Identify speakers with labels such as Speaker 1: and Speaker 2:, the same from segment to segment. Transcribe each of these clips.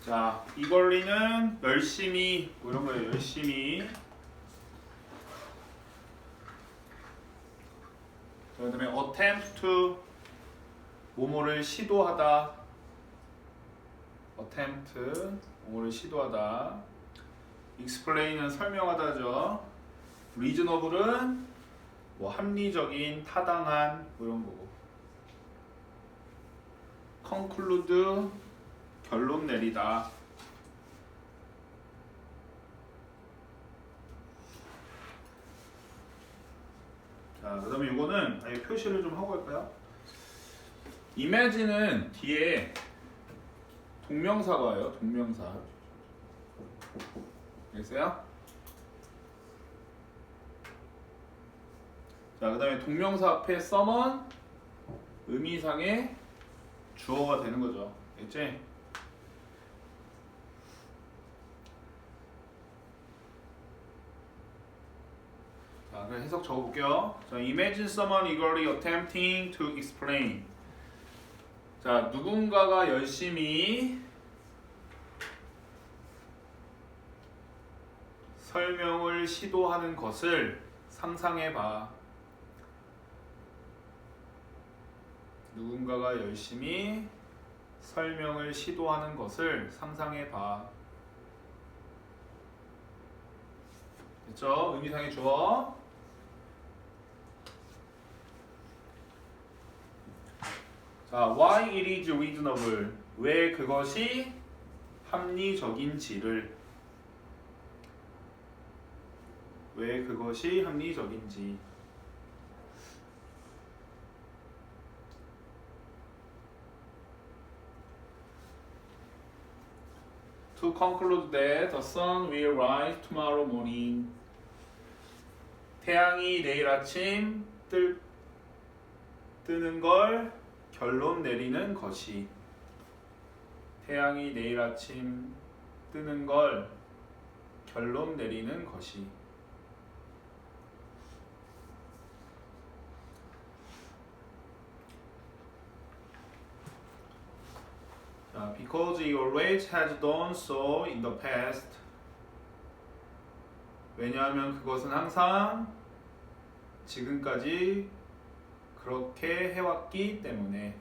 Speaker 1: 자, eagerly는 열심히 뭐 이런 거예요. 열심히. 자, 그다음에 attempt to 뭐뭐를 시도하다. attempt 뭐뭐를 시도하다. explain은 설명하다죠. reasonable은 뭐 합리적인, 타당한 뭐 이런 거고. conclude 결론 내리다. 자, 그 다음에 이거는 아예 표시를 좀 하고 갈까요? imagine은 뒤에 동명사가 와요. 동명사. 알겠어요? 자, 그 다음에 동명사 앞에 someone 의미상의 주어가 되는 거죠. 알겠지? 자, 그럼 해석 적어볼게요. 자, imagine someone eagerly attempting to explain. 자, 누군가가 열심히 설명을 시도하는 것을 상상해봐. 누군가가 열심히 설명을 시도하는 것을 상상해봐. 됐죠? 의미상의 주어. 자, why it is reasonable. 왜 그것이 합리적인지를. 왜 그것이 합리적인지. To conclude that the sun will rise tomorrow morning. 태양이 내일 아침 뜨는 걸 결론 내리는 것이. 태양이 내일 아침 뜨는 걸 결론 내리는 것이. 자, because he always has done so in the past. 왜냐하면 그것은 항상 지금까지 그렇게 해왔기 때문에.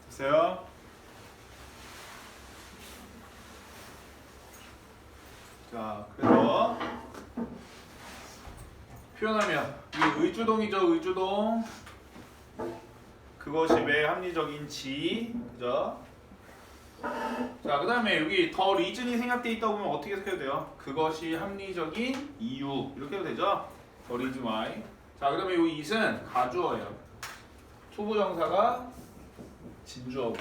Speaker 1: 됐어요? 자, 그래서 표현하면 이게 의주동이죠. 의주동. 그것이 왜 합리적인지. 그죠? 자, 그 다음에 여기 더 리즌이 생략되어 있다 보면 어떻게 해석해도 돼요? 그것이 합리적인 이유. 이렇게 해도 되죠? 더 리즌 why. 자, 그 다음에 이 it은 가주어예요. 투부정사가 진주어고.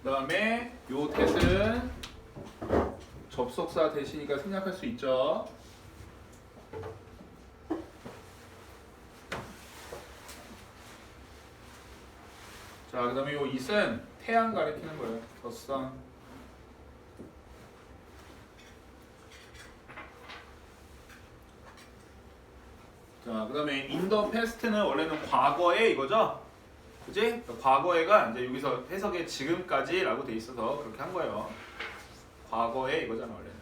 Speaker 1: 그 다음에 요 that은 접속사 대시니까 생략할 수 있죠. 자, 그 다음에 요 it은 태양 가리키는 거예요. the sun. 자, 그 다음에 in the past는 원래는 과거에 이거죠? 그지? 과거에가 이제 여기서 해석에 지금까지 라고 돼 있어서 그렇게 한 거예요. 과거에 이거잖아, 원래는.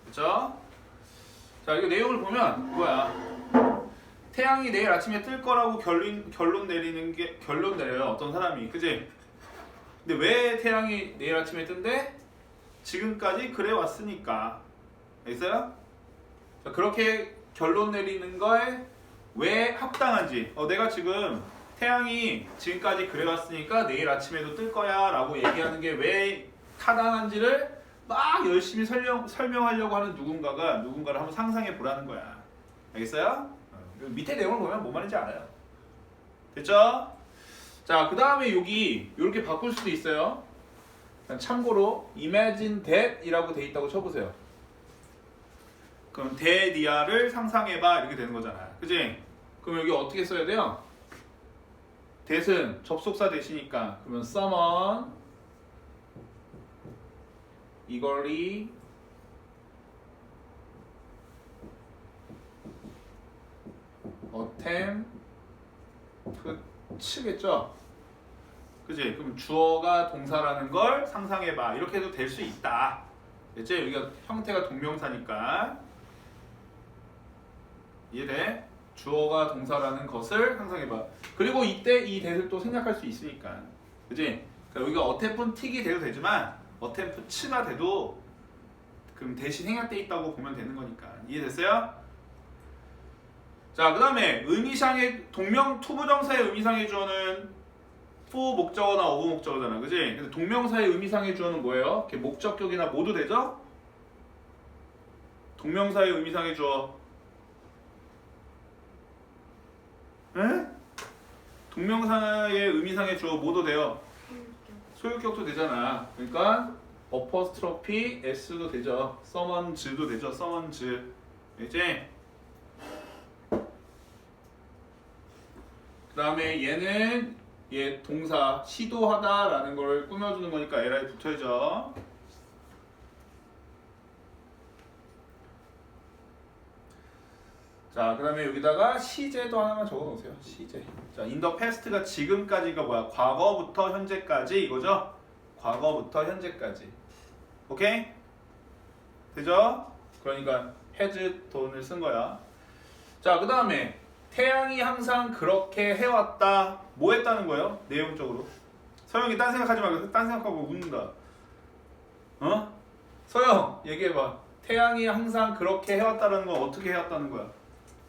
Speaker 1: 그쵸? 자, 이거 내용을 보면 이거야. 태양이 내일 아침에 뜰 거라고 결론 내려요. 어떤 사람이. 그지? 근데 왜 태양이 내일 아침에 뜬대? 지금까지 그래 왔으니까. 알겠어요? 자, 그렇게 결론 내리는 거에 왜 합당한지. 내가 지금 태양이 지금까지 그래왔으니까 내일 아침에도 뜰 거야 라고 얘기하는 게 왜 타당한지를 막 열심히 설명하려고 하는 누군가를 한번 상상해 보라는 거야. 알겠어요? 밑에 내용을 보면 뭔 말인지 알아요. 됐죠? 자, 그 다음에 여기 이렇게 바꿀 수도 있어요. 참고로 imagine that 이라고 돼 있다고 쳐보세요. 그럼 대니아를 상상해봐 이렇게 되는 거잖아. 그지? 그럼 여기 어떻게 써야 돼요? that은 접속사 대시니까 그러면 someone eagerly attempt겠죠? 그지? 그럼 주어가 동사라는 걸 상상해봐 이렇게 해도 될 수 있다. 됐지? 여기가 형태가 동명사니까 이해돼? 주어가 동사라는 것을 상상해봐. 그리고 이때 이 that을 또 생략할 수 있으니까 그지? 그러니까 여기가 attempt이 돼도 되지만 attempt가 돼도 그럼 that이 생략돼 있다고 보면 되는 거니까 이해됐어요? 자, 그 다음에 의미상의 동명 투부정사의 의미상의 주어는 for 목적어나 of 목적어잖아, 그지? 그래서 동명사의 의미상의 주어는 뭐예요? 이렇게 목적격이나 모두 되죠? 동명사의 의미상의 주어. 에? 동명사의 의미상의 주어 모두 돼요. 소유격도 되잖아. 그러니까 apostrophe s도 되죠. summoned도 되죠. summoned. 알지? 그 다음에 얘는 얘 동사 시도하다라는 걸 꾸며주는 거니까 li 붙어야죠. 자, 그 다음에 여기다가 시제도 하나만 적어 놓으세요. 시제. 자, in the past가 지금까지가 뭐야? 과거부터 현재까지 이거죠? 과거부터 현재까지. 오케이? 되죠? 그러니까 has 돈을 쓴 거야. 자, 그 다음에 태양이 항상 그렇게 해왔다. 뭐 했다는 거예요? 내용적으로. 서영이 딴 생각하지 말고 딴 생각하고 웃는다. 어? 서영 얘기해봐. 태양이 항상 그렇게 해왔다는 건 어떻게 해왔다는 거야?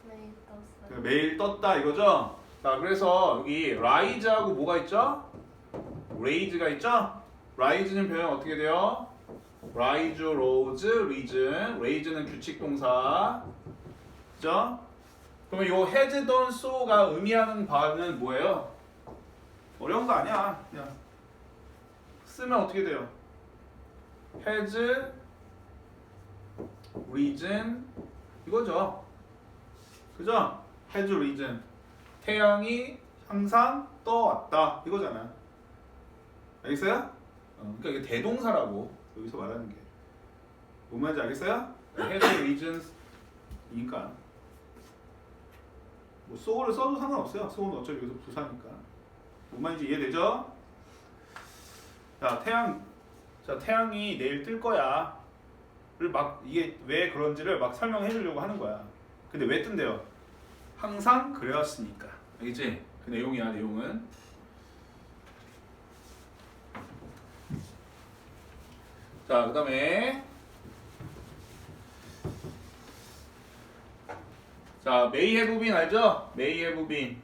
Speaker 2: 매일 떴어요.
Speaker 1: 매일 떴다 이거죠? 자, 그래서 여기 rise하고 뭐가 있죠? raise가 있죠? rise는 표현 어떻게 돼요? rise, rose, risen. raise는 규칙 동사. 그죠? 그러면 요 has done so가 의미하는 바는 뭐예요? 어려운 거 아니야. 그냥 쓰면 어떻게 돼요? has risen 이거죠. 그죠? has risen. 태양이 항상 떠왔다 이거잖아. 알겠어요? 그러니까 이게 대동사라고 여기서 말하는 게. 뭔 말인지 알겠어요? has risen 이니까. 뭐 so를 써도 상관없어요. so는 어차피 여기서 부사니까. 뭔 말인지 이해되죠? 자, 태양이 내일 뜰 거야. 를 막 이게 왜 그런지를 막 설명해 주려고 하는 거야. 근데 왜 뜬대요? 항상 그래왔으니까. 알겠지? 그 내용이야, 내용은. 자, 그 다음에 자, may have been 알죠? may have been.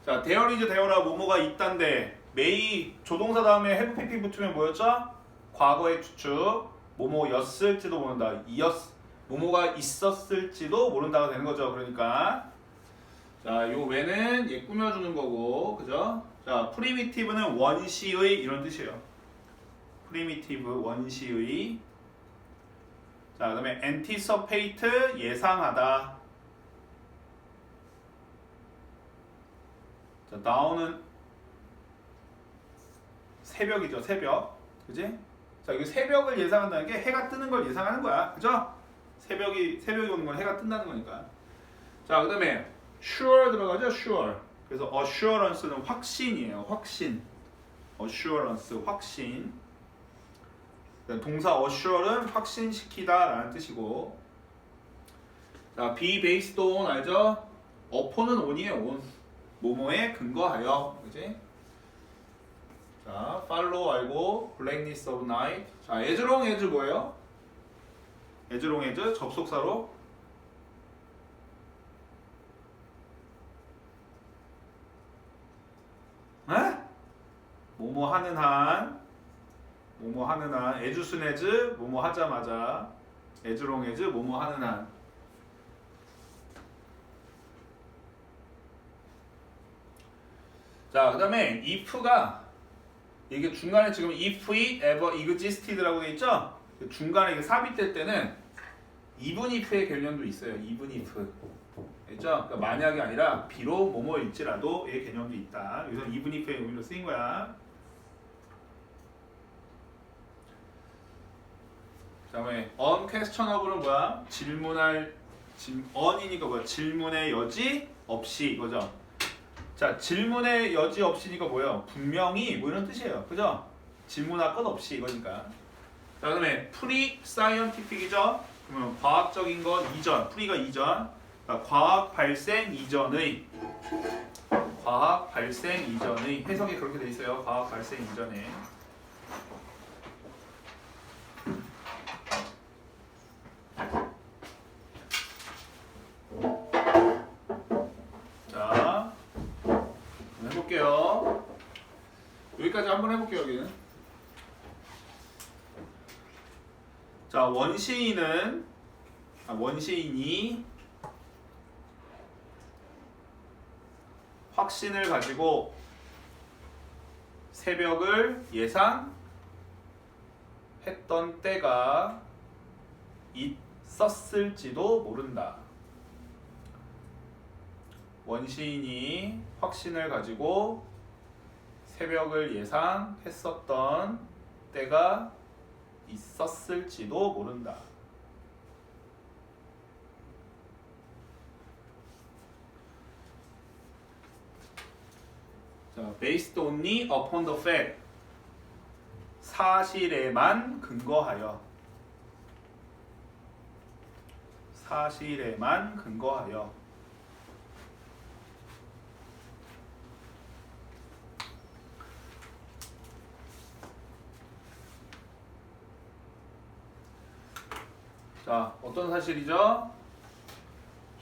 Speaker 1: 자, there is there라 뭐뭐가 있단데 may 조동사 다음에 have pp 붙으면 뭐였죠? 과거의 추측. 뭐뭐였을지도 모른다. 뭐뭐가 있었을지도 모른다가 되는 거죠. 그러니까 자, 요 when은 얘 꾸며주는 거고, 그죠? 자, primitive는 원시의 이런 뜻이에요. primitive 원시의. 자, 그다음에 anticipate 예상하다. 자, now는 새벽이죠, 새벽. 그지? 자, 여기 새벽을 예상한다는 게 해가 뜨는 걸 예상하는 거야. 그죠? 새벽이 오는 건 해가 뜬다는 거니까. 자, 그다음에 sure 들어가죠, sure. 그래서 assurance는 확신이에요, 확신. assurance, 확신. 동사 assure는 확신시키다라는 뜻이고. 자, be based on 알죠? upon은 on이에요, on. 뭐뭐에 근거하여, 그지? 자, follow 알고, blackness of night. 자, as long as 뭐예요? as long as 접속사로 에? 뭐뭐 하는 한, 뭐뭐 하는 한, as soon as 뭐뭐 하자마자, as long as 뭐뭐 하는 한. 자, 그 다음에 if가 이게 중간에 지금 if it ever existed라고 돼 있죠? 중간에 이게 삽입될 때는 even if의 개념도 있어요. even if. 그렇죠? 그러니까 만약이 아니라 비록 뭐뭐일지라도의 개념도 있다. 여기서 even if의 의미로 쓰인 거야. 그다음에 unquestionable은 뭐야? un이니까 뭐야? 질문의 여지 없이 이거죠. 자, 질문의 여지 없이니까 뭐예요? 분명히 뭐 이런 뜻이에요. 그죠? 질문할 것 없이 이거니까. 자, 그다음에 pre-scientific이죠. 그러면 과학적인 것 이전, 프리가 이전, 그러니까 과학 발생 이전의 해석이 그렇게 돼 있어요. 과학 발생 이전에. 자, 한번 해볼게요. 여기까지 한번 해볼게요. 여기는. 자, 원시인이 확신을 가지고 새벽을 예상했던 때가 있었을지도 모른다. 원시인이 확신을 가지고 새벽을 예상했었던 때가 있었을지도 모른다. 자, based only upon the fact. 사실에만 근거하여. 사실에만 근거하여. 자, 어떤 사실이죠?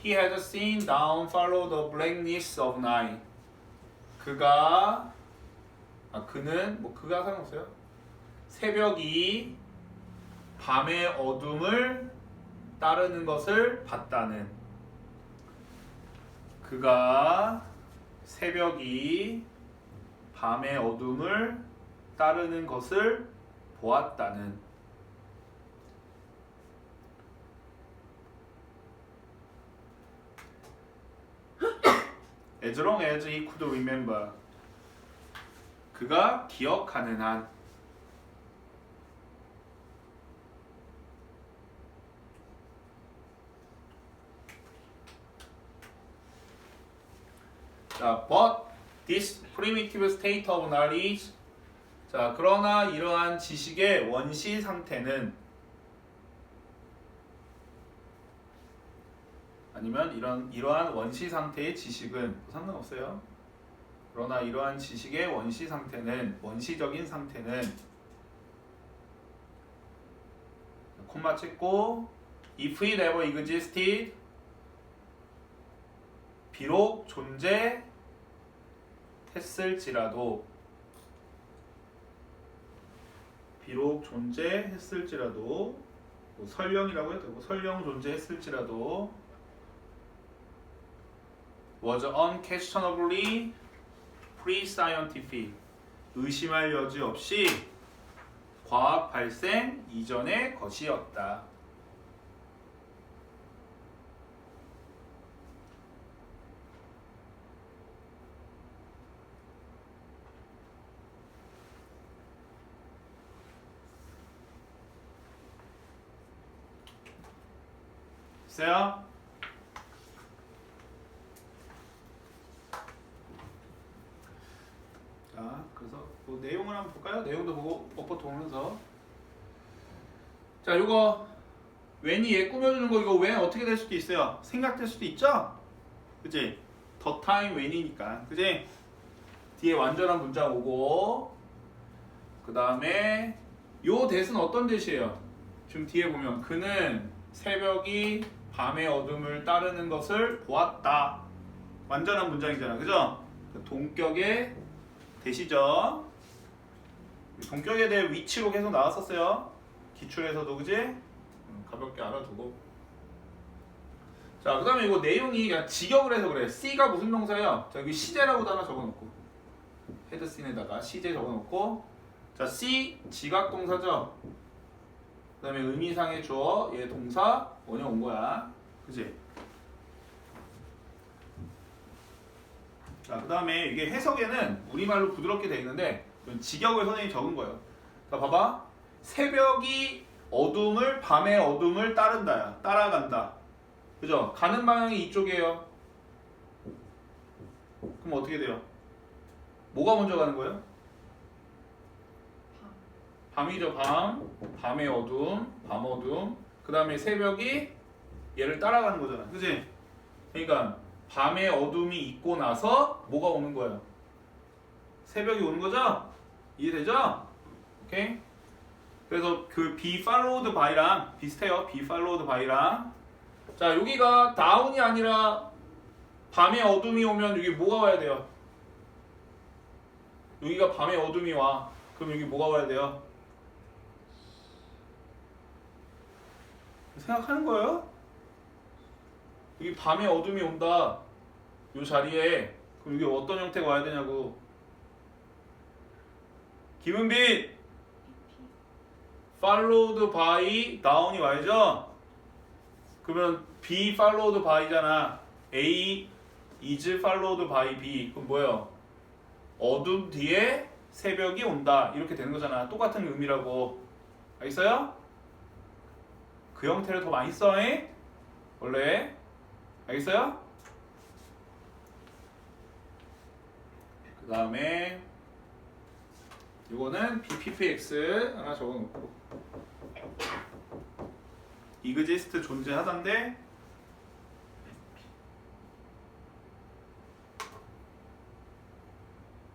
Speaker 1: He had seen down follow the blackness of night. 그는 뭐 그가 상관없어요. 새벽이 밤의 어둠을 따르는 것을 봤다는. 그가 새벽이 밤의 어둠을 따르는 것을 보았다는. As long as he could remember. 그가 기억하는 한. 자, but this primitive state of knowledge. 자, 그러나 이러한 지식의 원시 상태는 아니면 이러한 원시 상태의 지식은 상관없어요. 그러나 이러한 지식의 원시적인 상태는 콤마 찍고 if it ever existed. 비록 존재했을지라도 뭐 설령이라고 해도 되고 설령 존재했을지라도 was unquestionably pre-scientific. 의심할 여지 없이 과학 발생 이전의 것이었다. 됐어요? 자, 그래서 뭐 내용을 한번 볼까요? 내용도 보고 엇법 보면서. 자, 이거 when이 얘 꾸며주는 거, 이거 when 어떻게 될 수도 있어요. 생각될 수도 있죠? 그치? the time when이니까. 그치? 뒤에 완전한 문장 오고, 그 다음에 요 대은 어떤 대시예요? 지금 뒤에 보면 그는 새벽이 밤의 어둠을 따르는 것을 보았다. 완전한 문장이잖아. 그죠? 동격의 대시죠. 동격에 대해 위치로 계속 나왔었어요. 기출에서도. 그지? 가볍게 알아두고. 자, 그 다음에 이거 내용이 그냥 직역을 해서 그래. C가 무슨 동사예요? 자, 여기 시제라고도 하나 적어놓고, 헤드 씬에다가 시제 적어놓고. 자, C 지각 동사죠. 그 다음에 의미상의 주어, 얘 동사, 원형 온 거야. 그지? 자, 그 다음에 이게 해석에는 우리말로 부드럽게 돼 있는데 직역을 선생님이 적은 거예요. 자, 봐봐. 새벽이 어둠을, 밤의 어둠을 따른다야. 따라간다. 그죠? 가는 방향이 이쪽이에요. 그럼 어떻게 돼요? 뭐가 먼저 가는 거예요? 밤이죠, 밤. 밤의 어둠, 밤 어둠. 그 다음에 새벽이 얘를 따라가는 거잖아. 그지? 그러니까 밤의 어둠이 있고 나서 뭐가 오는 거예요? 새벽이 오는 거죠? 이해되죠? 오케이? 그래서 그 be followed by랑 비슷해요. be followed by랑. 자, 여기가 다운이 아니라 밤의 어둠이 오면 여기 뭐가 와야 돼요? 여기가 밤의 어둠이 와. 그럼 여기 뭐가 와야 돼요? 생각하는 거예요? 여기 밤의 어둠이 온다. 이 자리에. 그럼 여기 어떤 형태가 와야 되냐고. 김은빈! followed by down이 와야죠? 그러면 be followed by잖아. A is followed by B. 그럼 뭐예요? 어둠 뒤에 새벽이 온다. 이렇게 되는 거잖아. 똑같은 의미라고. 알겠어요? 그 형태를 더 많이 써. 원래. 알겠어요? 그 다음에 이거는 BPPX 하나 적어놓고 exist 존재하던데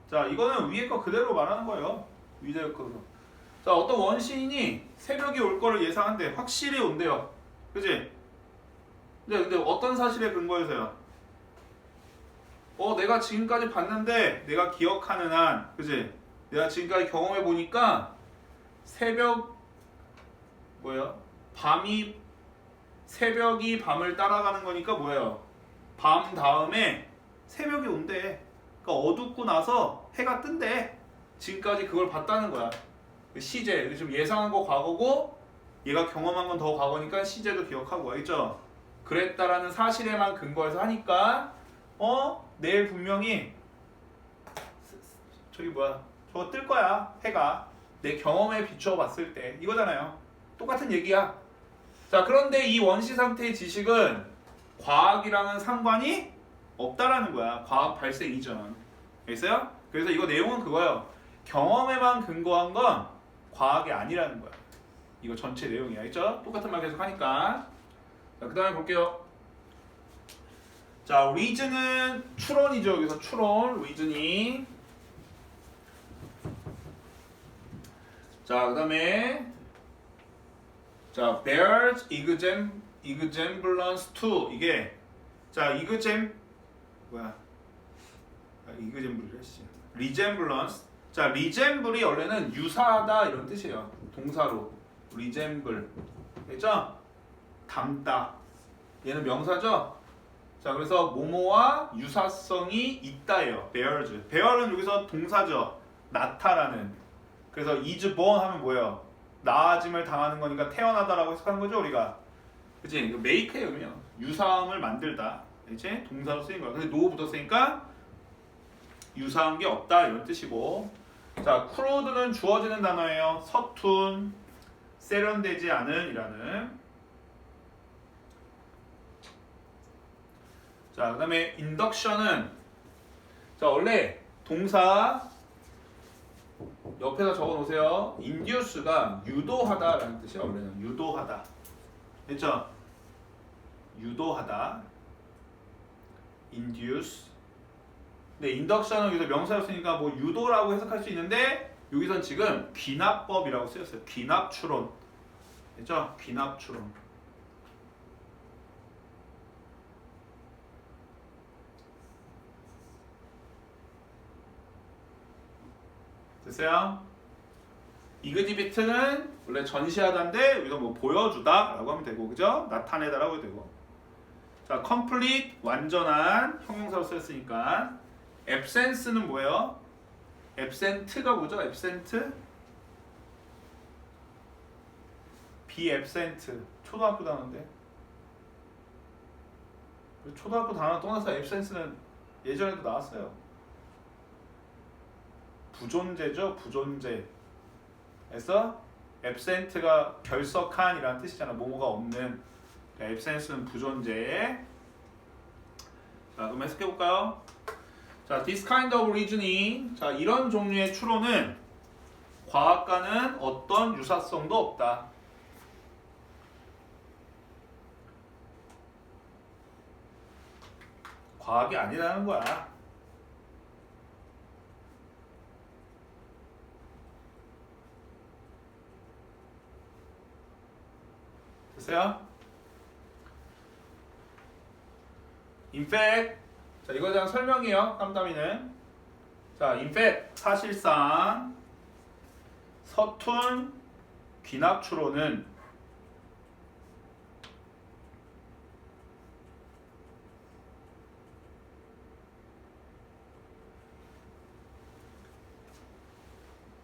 Speaker 1: 자, 이거는 위에 거 그대로 말하는 거예요. 위에 거. 자, 어떤 원시인이 새벽이 올 거를 예상한대. 확실히 온대요. 그지? 근데 어떤 사실에 근거해서요? 내가 지금까지 봤는데 내가 기억하는 한, 그지? 내가 지금까지 경험해 보니까 새벽 뭐예요? 새벽이 밤을 따라가는 거니까 뭐예요? 밤 다음에 새벽이 온대. 그러니까 어둡고 나서 해가 뜬대. 지금까지 그걸 봤다는 거야. 시제, 지금 예상한 거 과거고 얘가 경험한 건 더 과거니까 시제도 기억하고. 알겠죠? 그랬다라는 사실에만 근거해서 하니까 내일 분명히 저거 뜰 거야. 해가 내 경험에 비추어 봤을 때 이거잖아요. 똑같은 얘기야. 자, 그런데 이 원시 상태의 지식은 과학이랑은 상관이 없다라는 거야. 과학 발생 이전. 알겠어요? 그래서 이거 내용은 그거예요. 경험에만 근거한 건 과학이 아니라는 거야. 이거 전체 내용이야. 알겠죠? 똑같은 말 계속 하니까. 자, 그 다음에 볼게요. 자, reason은 추론이죠. 여기서 추론, reasoning. 자, 그 다음에 자, bears examplance to. 이게 자, example이래 씨. resemblance. 자, resemble이 원래는 유사하다 이런 뜻이에요. 동사로 resemble. 됐죠? 닮다. 얘는 명사죠? 자, 그래서 뭐뭐와 유사성이 있다예요. bears. bear은 여기서 동사죠. 나타나는. 그래서 is born 하면 뭐예요? 낳아짐을 당하는 거니까 태어나다라고 해석하는 거죠, 우리가. 그치? 이거 make의 의미야. 유사함을 만들다. 이제 동사로 쓰인 거야. 근데 no 붙었으니까 유사한 게 없다 이런 뜻이고. 자, crude는 주어지는 단어예요. 서툰, 세련되지 않은 이라는. 자, 그 다음에 induction은 자, 원래 동사 옆에다 적어 놓으세요. induce가 유도하다라는 뜻이야. 원래는 유도하다. 됐죠? 유도하다. induce. 근데 induction은 여기서 명사였으니까 뭐 유도라고 해석할 수 있는데 여기선 지금 귀납법이라고 쓰였어요. 귀납 추론. 됐죠? 귀납 추론. 됐어요? 이그지비트는 원래 전시하다인데 여기서 뭐 보여주다 라고 하면 되고, 그죠? 나타내다 라고 해도 되고. 자, complete 완전한 형용사로 쓰였으니까. absence는 뭐예요? absent가 뭐죠? absent? be absent. 초등학교 단어인데. 초등학교 단어 떠나서 absence는 예전에도 나왔어요. 부존재죠, 부존재. 그래서 absent가 결석한이라는 뜻이잖아. 뭐뭐가 없는. absence는 부존재. 자, 그럼 해석해 볼까요? 자, this kind of reasoning. 자, 이런 종류의 추론은 과학과는 어떤 유사성도 없다. 과학이 아니라는 거야. 됐어요? In fact, 자, 이거에 대한 설명이에요. 깜깜이는. 자, in fact, 사실상 서툰 귀납 추론은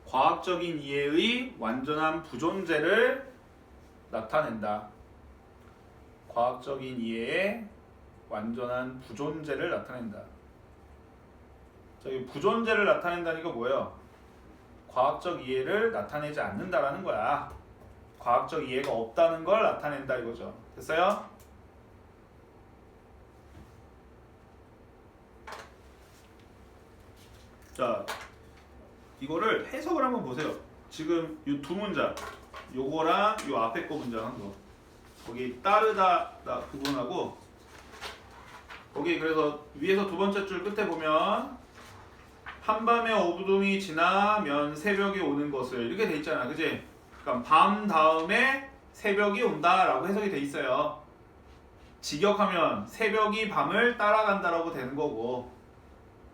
Speaker 1: 과학적인 이해의 완전한 부존재를 나타낸다. 과학적인 이해의 완전한 부존재를 나타낸다. 저기 부존재를 나타낸다니까 뭐예요? 과학적 이해를 나타내지 않는다라는 거야. 과학적 이해가 없다는 걸 나타낸다 이거죠. 됐어요? 자, 이거를 해석을 한번 보세요. 지금 이 두 문장, 요거랑 요 앞에 거 문장 한 거. 거기 따르다 부분하고 거기 그래서 위에서 두 번째 줄 끝에 보면 한밤에 어둠이 지나면 새벽이 오는 것을 이렇게 돼 있잖아, 그지? 그러니까 밤 다음에 새벽이 온다라고 해석이 돼 있어요. 직역하면 새벽이 밤을 따라간다라고 되는 거고,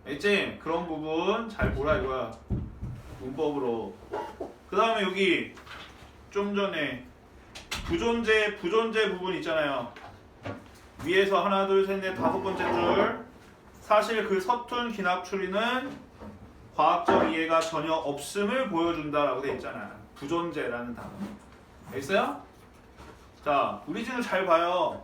Speaker 1: 알겠지? 그런 부분 잘 보라 이거야. 문법으로. 그 다음에 여기 좀 전에 부존재 부분 있잖아요. 위에서 하나 둘 셋 넷 다섯 번째 줄. 사실 그 서툰 귀납 추리는 과학적 이해가 전혀 없음을 보여준다라고 돼 있잖아. 부존재라는 단어. 알겠어요? 자, 우리 지금 잘 봐요.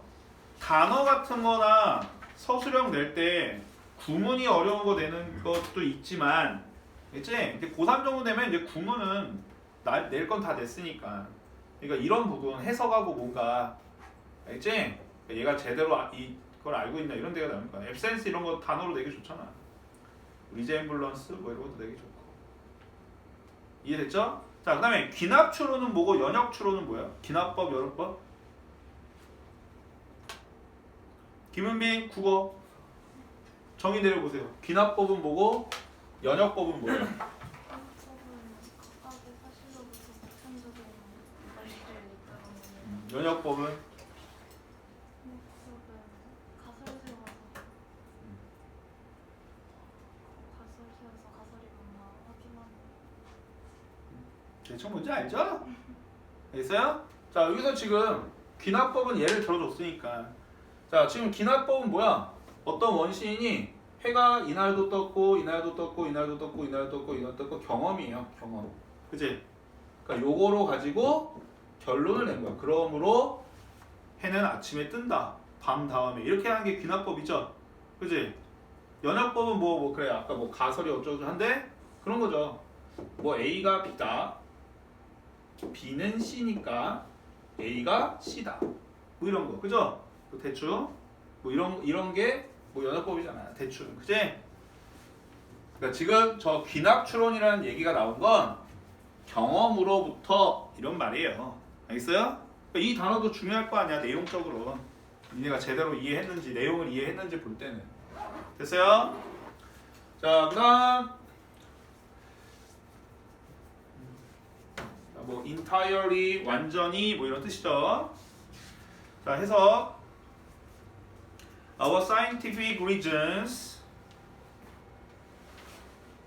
Speaker 1: 단어 같은 거나 서술형 낼 때 구문이 어려운 거 내는 것도 있지만, 알겠지? 근데 고3 정도 되면 이제 구문은 낼 건 다 냈으니까. 그러니까 이런 부분 해석하고 뭔가, 알겠지? 그러니까 얘가 제대로 이걸 알고 있나 이런 데가 나올 거야. 앱센스 이런 거 단어로 내기 좋잖아. 리제임블런스 뭐 이런 것도 내기 좋고. 이해됐죠? 자, 그 다음에 귀납 추론은 뭐고 연역 추론은 뭐야? 귀납법, 연역법? 김은빈 국어 정의 내려보세요. 귀납법은 뭐고 연역법은 뭐야?
Speaker 2: 한국은 각각의 사실로부터 보편적인 관계를 이끌어내는
Speaker 1: 연역법은
Speaker 2: 한국은 가설 세워서 가설이 맞나 확인하는.
Speaker 1: 대충 뭔지 알죠? 알겠어요? 자, 여기서 지금 귀납법은 예를 들어줬으니까, 자, 지금 귀납법은 뭐야? 어떤 원시인이 해가 이날도 떴고 이날도 떴고 이날도 떴고 이날도 떴고 이날도 떴고 경험이에요. 경험. 그치? 그러니까 요거로 가지고 결론을 낸 거야. 그러므로 해는 아침에 뜬다. 밤 다음에. 이렇게 하는 게 귀납법이죠. 그치? 연역법은 뭐 그래 아까 뭐 가설이 어쩌고 한데 그런 거죠. 뭐 A가 B다. B는 C니까 A가 C다. 뭐 이런 거. 그죠? 대충 뭐 이런 게 뭐 연역법이잖아. 대충. 그치? 그러니까 지금 저 귀납 추론이라는 얘기가 나온 건 경험으로부터 이런 말이에요. 알겠어요? 그러니까 이 단어도 중요할 거 아니야. 내용적으로. 니네가 제대로 이해했는지 내용을 이해했는지 볼 때는. 됐어요? 자, 그다음 뭐 entirely 완전히 뭐 이런 뜻이죠. 자, 해석. Our scientific reasons.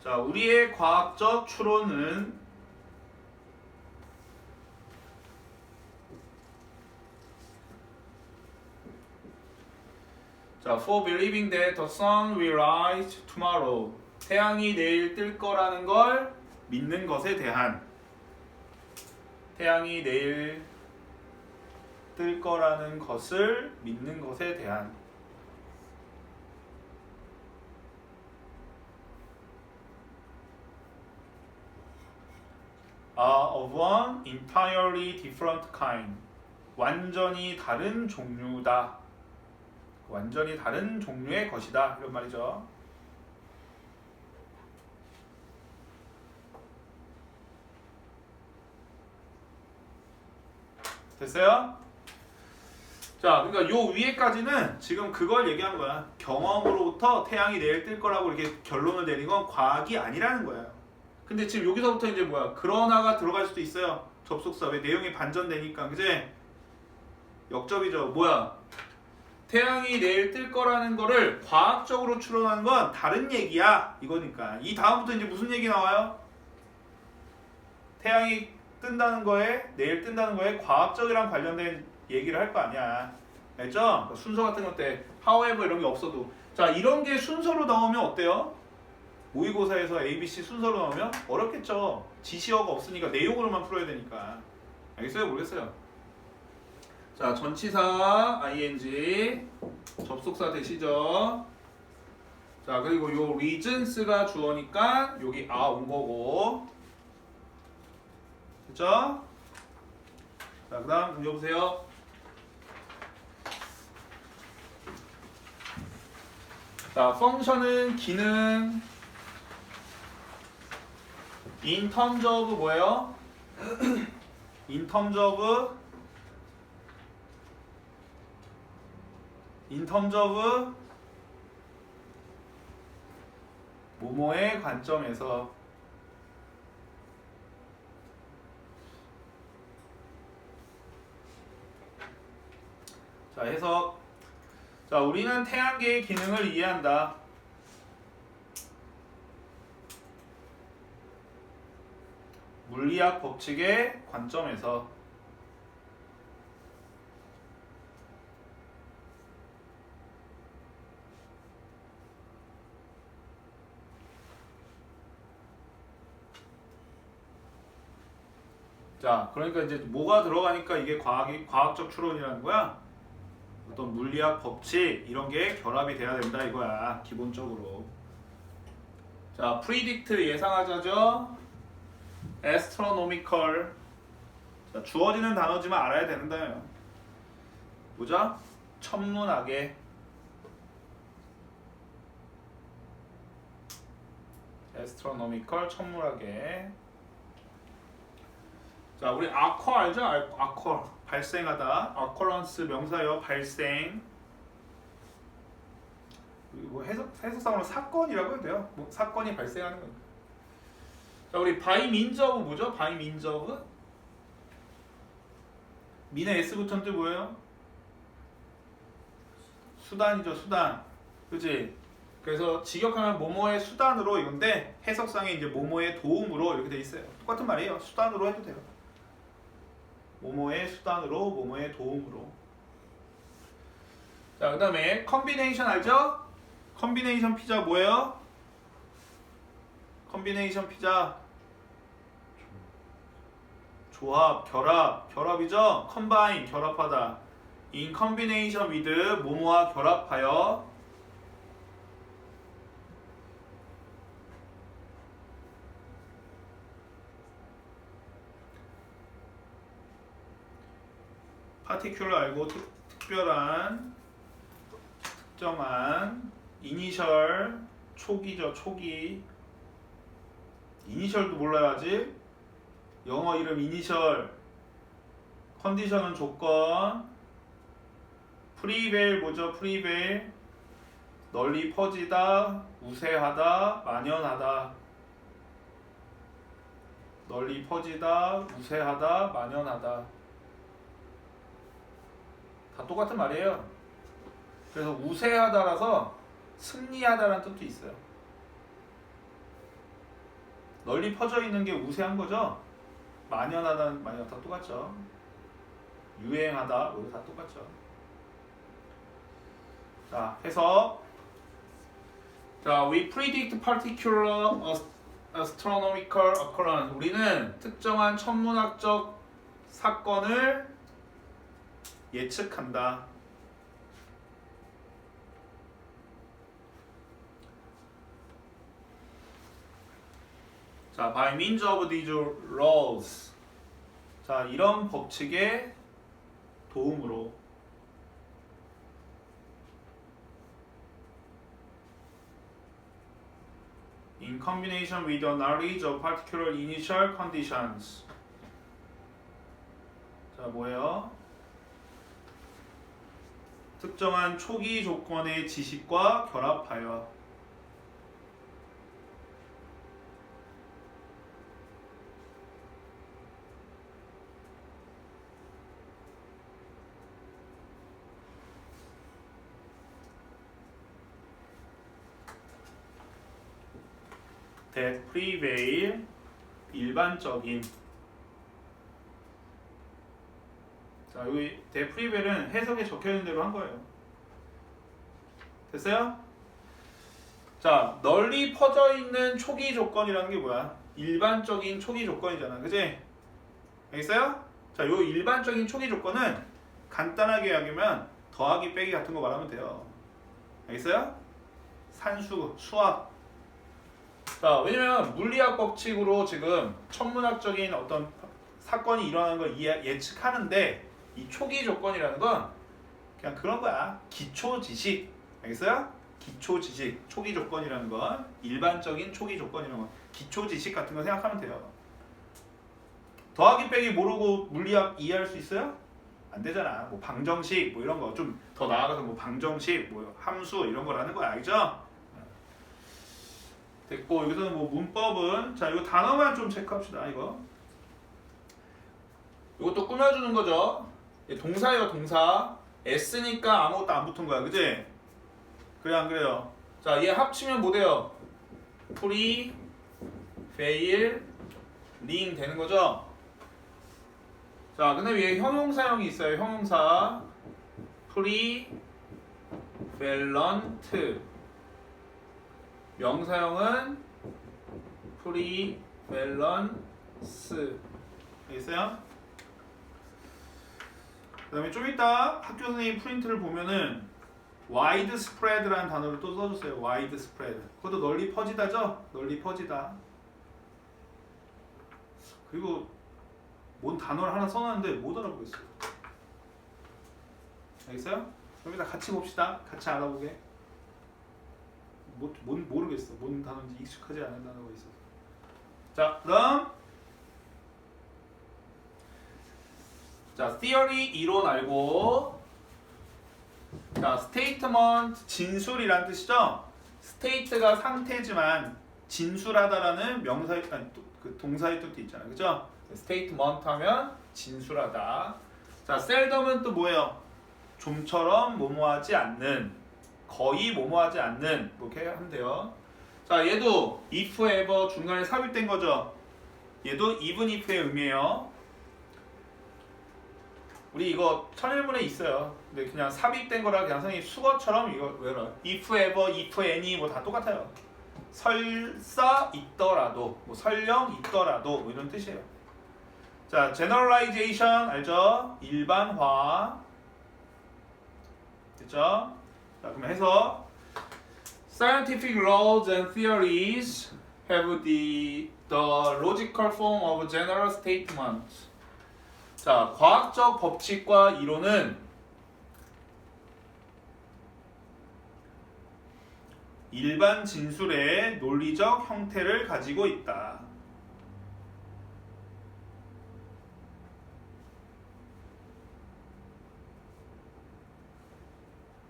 Speaker 1: 자, 우리의 과학적 추론은 자, for believing that the sun will rise tomorrow. 태양이 내일 뜰 거라는 걸 믿는 것에 대한 태양이 내일 뜰 거라는 것을 믿는 것에 대한 are of one entirely different kind. 완전히 다른 종류다. 완전히 다른 종류의 것이다. 이런 말이죠. 됐어요? 자, 그러니까 요 위에까지는 지금 그걸 얘기한 거야. 경험으로부터 태양이 내일 뜰 거라고 이렇게 결론을 내린 건 과학이 아니라는 거야. 근데 지금 여기서부터 이제 뭐야? 그러나가 들어갈 수도 있어요. 접속사. 왜 내용이 반전되니까. 그지? 역접이죠. 뭐야? 태양이 내일 뜰 거라는 거를 과학적으로 추론하는 건 다른 얘기야. 이거니까. 이 다음부터 이제 무슨 얘기 나와요? 태양이 뜬다는 거에, 내일 뜬다는 거에 과학적이랑 관련된 얘기를 할 거 아니야. 알죠? 순서 같은 것 때 however 이런 게 없어도. 자, 이런 게 순서로 나오면 어때요? 모의고사에서 ABC 순서로 나오면 어렵겠죠. 지시어가 없으니까 내용으로만 풀어야 되니까. 알겠어요? 모르겠어요? 자, 전치사 ing 접속사 되시죠? 자, 그리고 요 reasons가 주어니까 여기 온 거고. 됐죠? 자, 그 다음 문제 보세요. 자, 펑션은 기능 in terms of 뭐예요? in terms of 뭐뭐의 관점에서. 자, 해석. 자, 우리는 태양계의 기능을 이해한다. 물리학 법칙의 관점에서. 자, 그러니까 이제 뭐가 들어가니까 이게 과학적 추론이라는 거야. 어떤 물리학 법칙 이런 게 결합이 돼야 된다 이거야. 기본적으로. 자, predict 예상하자죠. astronomical. 자, 주어지는 단어지만 알아야 되는데요. 뭐죠? 천문학의. astronomical 천문학의. 자, 우리 아커 알죠? 아커 발생하다. occurrence 명사요. 발생. 뭐 해석상으로 사건이라고 해도 돼요. 뭐 사건이 발생하는 겁니다. 자, 우리 by means of 뭐죠? by means of 민의 S 붙은 뜻 뭐예요? 수단이죠. 수단. 그치? 그래서 직역하면 뭐뭐의 수단으로 이건데 해석상에 이제 뭐뭐의 도움으로 이렇게 돼 있어요. 똑같은 말이에요. 수단으로 해도 돼요. 뭐뭐의 수단으로, 뭐뭐의 도움으로. 자, 그 다음에 컨비네이션 알죠? 컨비네이션 피자 뭐예요? 컨비네이션 피자 조합, 결합이죠? combine, 결합하다. in combination with 뭐뭐와 결합하여. particular 알고 특별한, 특정한, 이니셜, 초기죠. 초기. 이니셜도 몰라야지. 영어 이름 이니셜. 컨디션은 조건. 프리베일 뭐죠? 프리베일. 널리 퍼지다, 우세하다, 만연하다. 널리 퍼지다, 우세하다, 만연하다. 다 똑같은 말이에요. 그래서 우세하다라서 승리하다라는 뜻도 있어요. 널리 퍼져 있는 게 우세한 거죠. 만연하다는 만연 다 똑같죠. 유행하다 모두 다 똑같죠. 자, 해석. 자, we predict particular astronomical occurrence. 우리는 특정한 천문학적 사건을 예측한다. 자, by means of these laws. 자, 이런 법칙의 도움으로 in combination with the knowledge of particular initial conditions. 자, 뭐예요? 특정한 초기 조건의 지식과 결합하여 that prevail 일반적인. 자, 여기 that prevail은 해석에 적혀 있는 대로 한 거예요. 됐어요? 자, 널리 퍼져 있는 초기 조건이라는 게 뭐야? 일반적인 초기 조건이잖아, 그지? 알겠어요? 자, 요 일반적인 초기 조건은 간단하게 이야기하면 더하기 빼기 같은 거 말하면 돼요. 알겠어요? 산수, 수학. 자, 왜냐면 물리학 법칙으로 지금 천문학적인 어떤 사건이 일어나는 걸 예측하는데 이 초기 조건이라는 건 그냥 그런 거야. 기초 지식. 알겠어요? 기초 지식, 초기 조건이라는 건 일반적인 초기 조건이라는 건 기초 지식 같은 거 생각하면 돼요. 더하기 빼기 모르고 물리학 이해할 수 있어요? 안 되잖아. 뭐 방정식 뭐 이런 거 좀 더 나아가서 뭐 방정식, 뭐 함수 이런 거라는 거야. 알죠? 됐고, 여기서는 뭐 문법은 자, 이거 단어만 좀 체크합시다. 이것도 꾸며주는 거죠. 동사예요, 동사. S니까 아무것도 안 붙은 거야, 그지? 그래 안 그래요? 자, 얘 합치면 뭐 돼요? 프리, 페일, 링 되는 거죠? 자, 근데 위에 형용사형이 있어요. 형용사 프리, 밸런트. 명사형은 프리, 밸런스. 알겠어요? 그 다음에 좀 이따 학교 선생님 프린트를 보면은 wide spread라는 단어를 또 써줬어요. wide spread. 그것도 널리 퍼지다죠? 널리 퍼지다. 그리고 뭔 단어를 하나 써놨는데 못 알아보겠어요. 알겠어요? 그럼 이따 같이 봅시다. 같이 알아보게. 모르겠어. 뭔 단어인지 익숙하지 않은 단어가 있어서. 자, 그럼 자, theory 이론 알고, 자, statement 진술이란 뜻이죠. state가 상태지만 진술하다라는 명사의 아니 그 동사의 뜻도 있잖아요, 그죠? statement 하면 진술하다. 자, seldom은 또 뭐예요? 좀처럼 뭐뭐하지 않는, 거의 뭐뭐하지 않는, 이렇게 하면 돼요. 자, 얘도 if, ever 중간에 삽입된 거죠. 얘도 even if의 의미예요. 우리 이거 천일문에 있어요. 근데 그냥 삽입된 거라 그냥 선생님 수거처럼 이거 외워요. if, ever, if, any 뭐 다 똑같아요. 설사 있더라도, 뭐 설령 있더라도 뭐 이런 뜻이에요. 자, generalization 알죠? 일반화. 됐죠? 자, 그러면 해서 scientific laws and theories have the logical form of general statement. 자, 과학적 법칙과 이론은 일반 진술의 논리적 형태를 가지고 있다.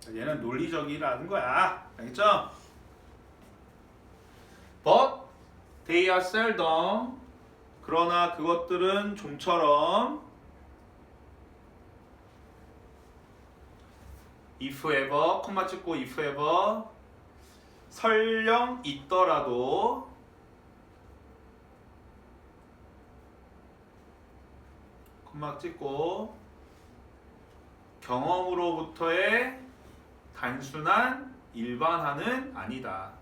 Speaker 1: 얘는 논리적이라는 거야. 알겠죠? But they are seldom. 그러나 그것들은 좀처럼 if ever, 콤마 찍고 if ever 설령 있더라도 콤마 찍고 경험으로부터의 단순한 일반화는 아니다.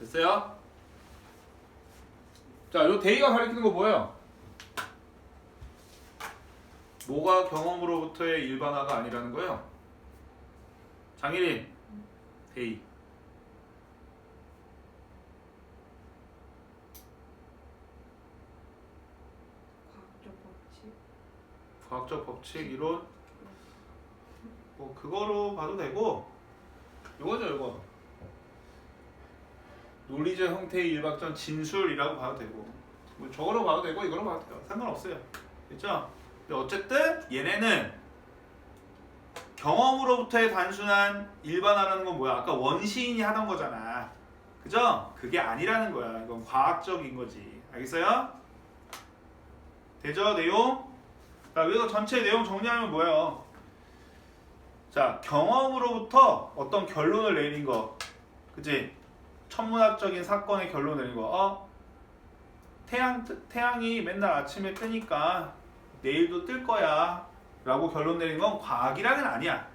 Speaker 1: 됐어요? 자, 요 데이가 가리키는 거 뭐예요? 뭐가 경험으로부터의 일반화가 아니라는 거예요? 장일인, 데이.
Speaker 2: 과학적 법칙.
Speaker 1: 과학적 법칙, 이론, 뭐 그거로 봐도 되고, 이거죠, 이거. 논리적 형태의 일반적 진술이라고 봐도 되고, 뭐 저거로 봐도 되고 이거로 봐도 돼요. 상관없어요. 그렇죠? 근데 어쨌든 얘네는 경험으로부터의 단순한 일반화라는 건 뭐야? 아까 원시인이 하던 거잖아. 그죠? 그게 아니라는 거야. 이건 과학적인 거지. 알겠어요? 되죠? 내용? 자, 여기서 전체 내용 정리하면 뭐예요? 자, 경험으로부터 어떤 결론을 내린 거. 그치? 천문학적인 사건의 결론을 내린 거. 태양이 맨날 아침에 뜨니까 내일도 뜰 거야 라고 결론 내린 건 과학이랑은 아니야.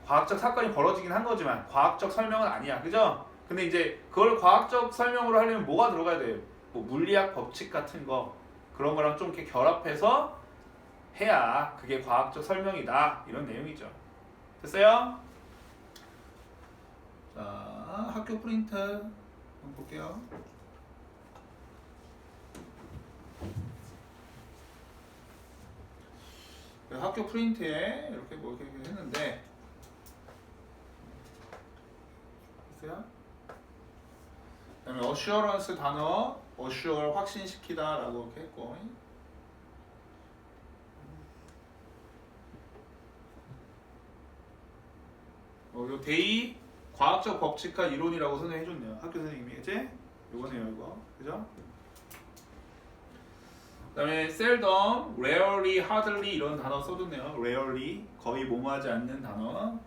Speaker 1: 과학적 사건이 벌어지긴 한 거지만 과학적 설명은 아니야. 그죠? 근데 이제 그걸 과학적 설명으로 하려면 뭐가 들어가야 돼요? 뭐 물리학 법칙 같은 거 그런 거랑 좀 이렇게 결합해서 해야 그게 과학적 설명이다. 이런 내용이죠. 됐어요? 자, 학교 프린트 한번 볼게요. 학교 프린트에 이렇게 뭐 이렇게 했는데 됐어요? 그다음에 assurance 단어 assure 확신시키다 라고 이렇게 했고 요 데이 과학적 법칙과 이론이라고 설명해줬네요. 학교 선생님이 그치? 요거네요 이거 그죠? 그 다음에 seldom, rarely, hardly 이런 단어 써줬네요. rarely 거의 뭐뭐하지 않는 단어.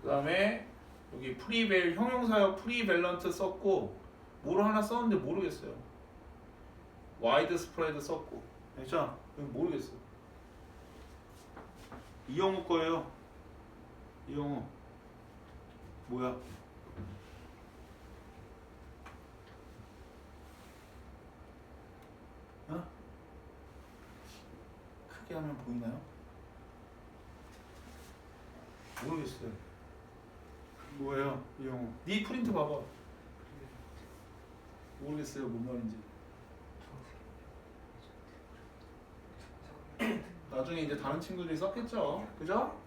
Speaker 1: 그 다음에 여기 형용사역 프리밸런트 썼고 뭐로 하나 썼는데 모르겠어요. 와이드 스프레드 썼고 알죠? 모르겠어요. 이영우 거예요. 이영우 뭐야? 크게 하면 보이나요? 모르겠어요. 뭐예요, 이영우? 네 프린트 봐봐. 모르겠어요, 뭔 말인지. 나중에 이제 다른 친구들이 썼겠죠, 그죠?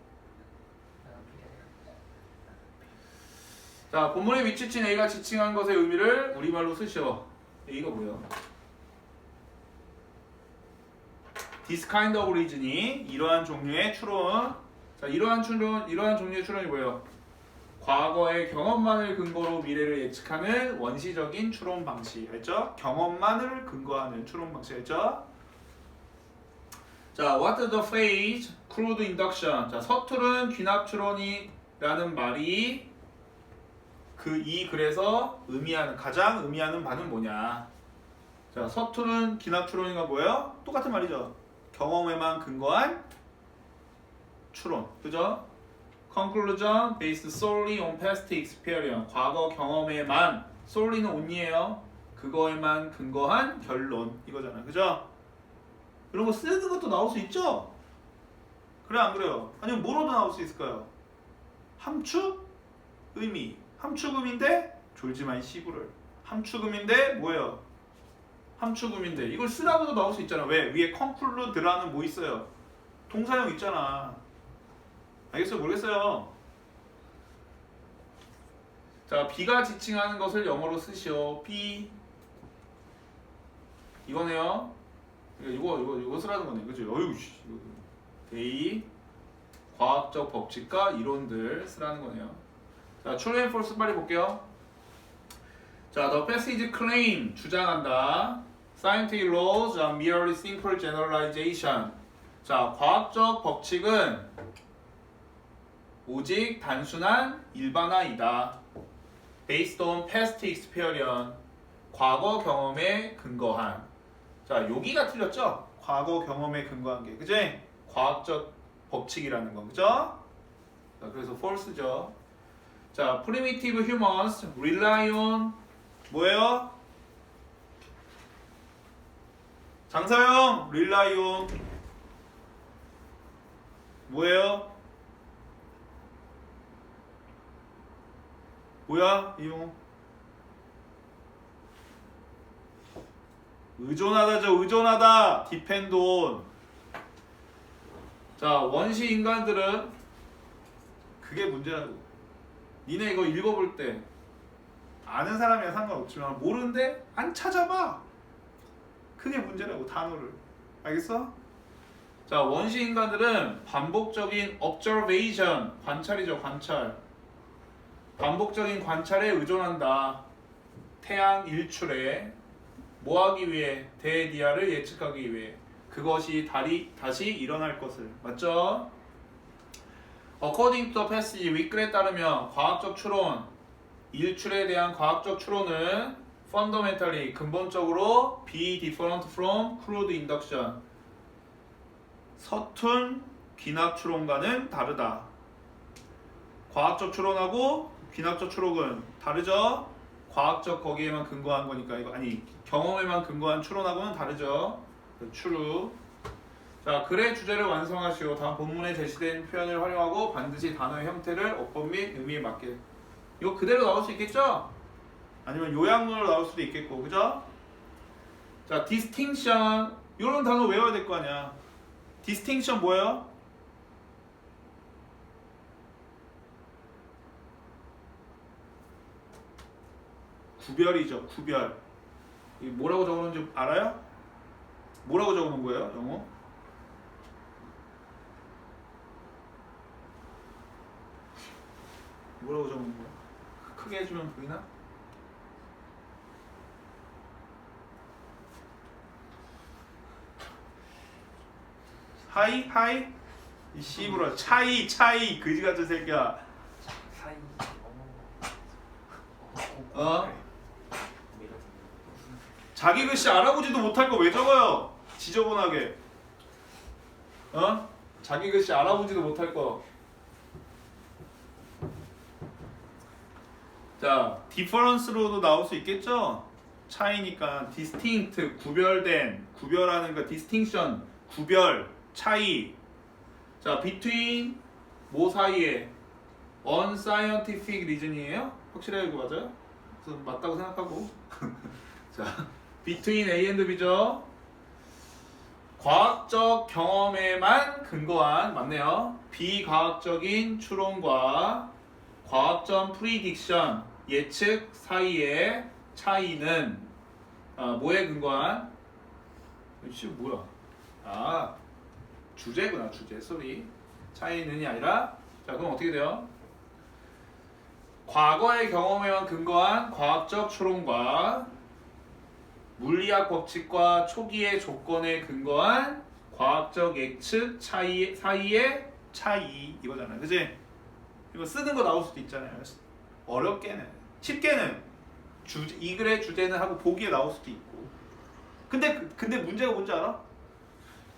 Speaker 1: 자, 본문에 위치친 A가 지칭한 것의 의미를 우리말로 쓰시오. A가 뭐야? This kind of reason이 이러한 종류의 추론. 자, 이러한 종류의 추론이 뭐예요? 과거의 경험만을 근거로 미래를 예측하는 원시적인 추론 방식. 알죠? 경험만을 근거하는 추론 방식. 알죠? 자, what the phrase crude induction. 자, 서투른 귀납 추론이라는 말이 그래서 가장 의미하는 바는 뭐냐? 자, 서투른 귀납 추론이가 뭐예요? 똑같은 말이죠. 경험에만 근거한 추론, 그죠? Conclusion based solely on past experience. 과거 경험에만 solely는 only예요. 그거에만 근거한 결론 이거잖아, 그죠? 이런 거 쓰는 것도 나올 수 있죠? 그래 안 그래요? 아니면 뭐로도 나올 수 있을까요? 함축 의미. 함축음인데 졸지만 시구를. 함축음인데 뭐예요? 함축음인데 이걸 쓰라고도 나올 수 있잖아. 왜? 위에 conclude라는 뭐 있어요? 동사형 있잖아. 알겠어요? 모르겠어요? 자, B가 지칭하는 것을 영어로 쓰시오. B 이거네요. 이거 쓰라는 거네. 그죠? 어휴 씨. A 과학적 법칙과 이론들 쓰라는 거네요. 자, true and false 빨리 볼게요. 자, the passage claim 주장한다. Scientific laws are merely simple generalization. 자, 과학적 법칙은 오직 단순한 일반화이다. Based on past experience. 과거 경험에 근거한. 자, 여기가 틀렸죠? 과거 경험에 근거한 게. 그지? 과학적 법칙이라는 거, 그죠? 자, 그래서 false죠. 자, primitive humans rely on 뭐예요? 장사형 rely on 뭐예요? 뭐야? 이 용어 의존하다죠. 의존하다. depend on. 자, 원시 인간들은 그게 문제라고. 니네 이거 읽어볼 때 아는 사람이야 상관없지만 모르는데 안 찾아봐. 그게 문제라고. 단어를. 알겠어? 자, 원시 인간들은 반복적인 observation, 관찰이죠. 관찰. 반복적인 관찰에 의존한다. 태양 일출에 뭐 하기 위해? 대디아를 예측하기 위해. 그것이 다시 일어날 것을. 맞죠? According to the passage, 윗글에 따르면 과학적 추론, 일출에 대한 과학적 추론은 fundamentally, 근본적으로 be different from crude induction, 서툰 귀납 추론과는 다르다. 과학적 추론하고 귀납적 추론은 다르죠? 과학적 거기에만 근거한 거니까 이거 아니 경험에만 근거한 추론하고는 다르죠. true. 자, 글의 주제를 완성하시오. 다음 본문에 제시된 표현을 활용하고 반드시 단어의 형태를 어법 및 의미에 맞게. 이거 그대로 나올 수 있겠죠? 아니면 요약문으로 나올 수도 있겠고, 그죠? 자, distinction 이런 단어 외워야 될 거 아니야. distinction 뭐예요? 구별이죠. 구별. 이게 뭐라고 적어놓은지 알아요? 뭐라고 적어놓은 거예요? 영어? 뭐라고 적어놓은 거야? 크게 해주면 보이나? 하이? 하이? 이 씨부러 차이 그지 같은 새끼야.
Speaker 3: 사이
Speaker 1: 어? 자기 글씨 알아보지도 못할 거 왜 적어요? 지저분하게. 어? 자기 글씨 알아보지도 못할 거. 자, difference로도 나올 수 있겠죠? 차이니까 distinct, 구별된, 구별하는 거 distinction, 구별, 차이. 자, between 뭐 사이에 unscientific reason이에요? 확실해요? 이거 맞아요? 그래서 맞다고 생각하고. 자, between A and B죠. 과학적 경험에만 근거한, 맞네요. 비과학적인 추론과 과학적 프리딕션, 예측 사이의 차이는 뭐에 근거한? 이씨 뭐야? 아, 주제구나. 주제. 쏘리. 차이는이 아니라, 자, 그럼 어떻게 돼요? 과거의 경험에만 근거한 과학적 추론과 물리학 법칙과 초기의 조건에 근거한 과학적 예측 사이의 차이 이거잖아요. 그치? 이거 쓰는 거 나올 수도 있잖아요. 어렵게는. 쉽게는 이 글의 주제는 하고 보기에 나올 수도 있고. 근데 문제가 뭔지 알아?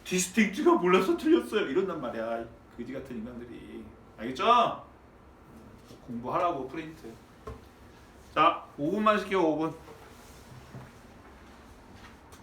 Speaker 1: 디스팅트가 몰라서 틀렸어요. 이런단 말이야. 그지 같은 인간들이. 알겠죠? 공부하라고 프린트. 자, 5분만 시켜 5분.